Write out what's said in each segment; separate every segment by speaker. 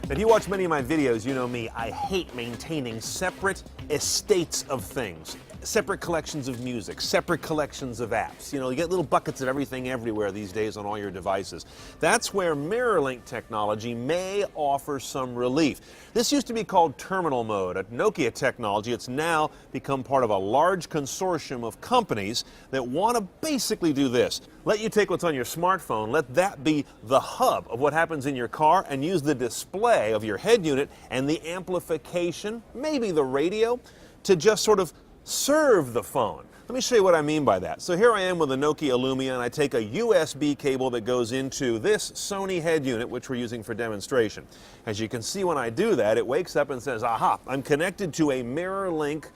Speaker 1: If you watch many of my videos, you know me, I hate maintaining separate estates of things. Separate collections of music, separate collections of apps. You know, you get little buckets of everything everywhere these days on all your devices. That's where mirrorlink technology may offer some relief. This used to be called terminal mode, a Nokia technology. It's now become part of a large consortium of companies that want to basically do this. Let you take what's on your smartphone, let that be the hub of what happens in your car, and use the display of your head unit and the amplification, maybe the radio, to just sort of serve the phone. Let me show you what I mean by that. So here I am with a Nokia Lumia, and I take a USB cable that goes into this Sony head unit, which we're using for demonstration. As you can see, when I do that, it wakes up and says, aha, I'm connected to a mirrorlink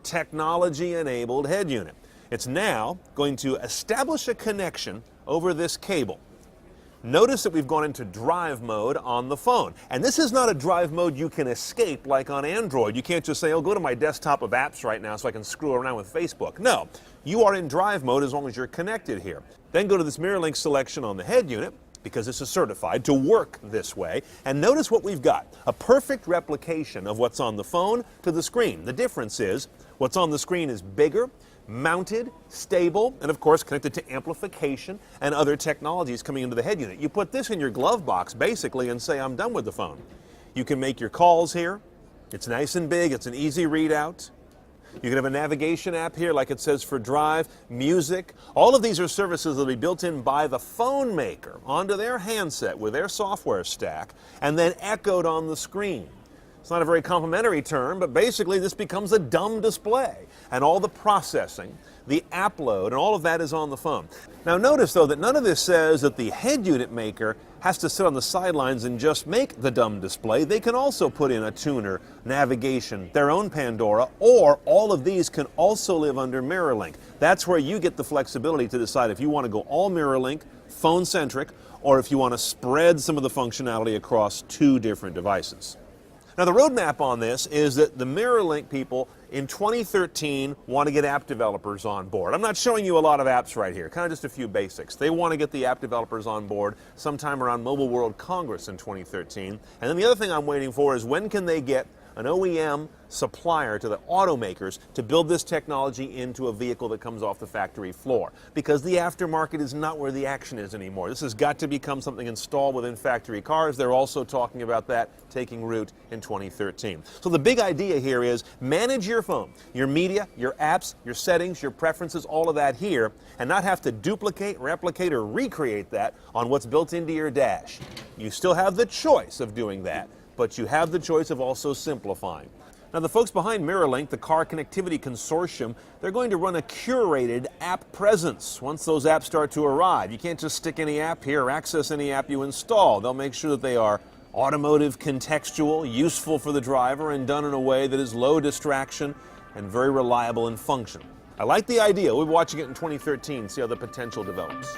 Speaker 1: technology-enabled head unit. It's now going to establish a connection over this cable. Notice that we've gone into drive mode on the phone. And this is not a drive mode you can escape like on Android. You can't just say, oh, go to my desktop of apps right now so I can screw around with Facebook. No, you are in drive mode as long as you're connected here. Then go to this mirrorlink selection on the head unit, because this is certified to work this way. And notice what we've got, a perfect replication of what's on the phone to the screen. The difference is what's on the screen is bigger, mounted, stable, and of course connected to amplification and other technologies coming into the head unit. You put this in your glove box basically and say, I'm done with the phone. You can make your calls here. It's nice and big. It's an easy readout. You can have a navigation app here like it says for drive, music. All of these are services that will be built in by the phone maker onto their handset with their software stack and then echoed on the screen. It's not a very complimentary term, but basically this becomes a dumb display. And all the processing, the app load, and all of that is on the phone. Now notice, though, that none of this says that the head unit maker has to sit on the sidelines and just make the dumb display. They can also put in a tuner, navigation, their own Pandora, or all of these can also live under mirrorlink. That's where you get the flexibility to decide if you want to go all mirrorlink, phone-centric, or if you want to spread some of the functionality across two different devices. Now the roadmap on this is that the mirrorlink people in 2013 want to get app developers on board. I'm not showing you a lot of apps right here, kind of just a few basics. They want to get the app developers on board sometime around Mobile World Congress in 2013. And then the other thing I'm waiting for is when can they get an OEM supplier to the automakers to build this technology into a vehicle that comes off the factory floor. Because the aftermarket is not where the action is anymore. This has got to become something installed within factory cars. They're also talking about that taking root in 2013. So the big idea here is manage your phone, your media, your apps, your settings, your preferences, all of that here, and not have to duplicate, replicate, or recreate that on what's built into your dash. You still have the choice of doing that, but you have the choice of also simplifying. Now the folks behind Mirrorlink, the Car Connectivity Consortium, they're going to run a curated app presence once those apps start to arrive. You can't just stick any app here or access any app you install. They'll make sure that they are automotive, contextual, useful for the driver, and done in a way that is low distraction and very reliable in function. I like the idea. We'll be watching it in 2013, see how the potential develops.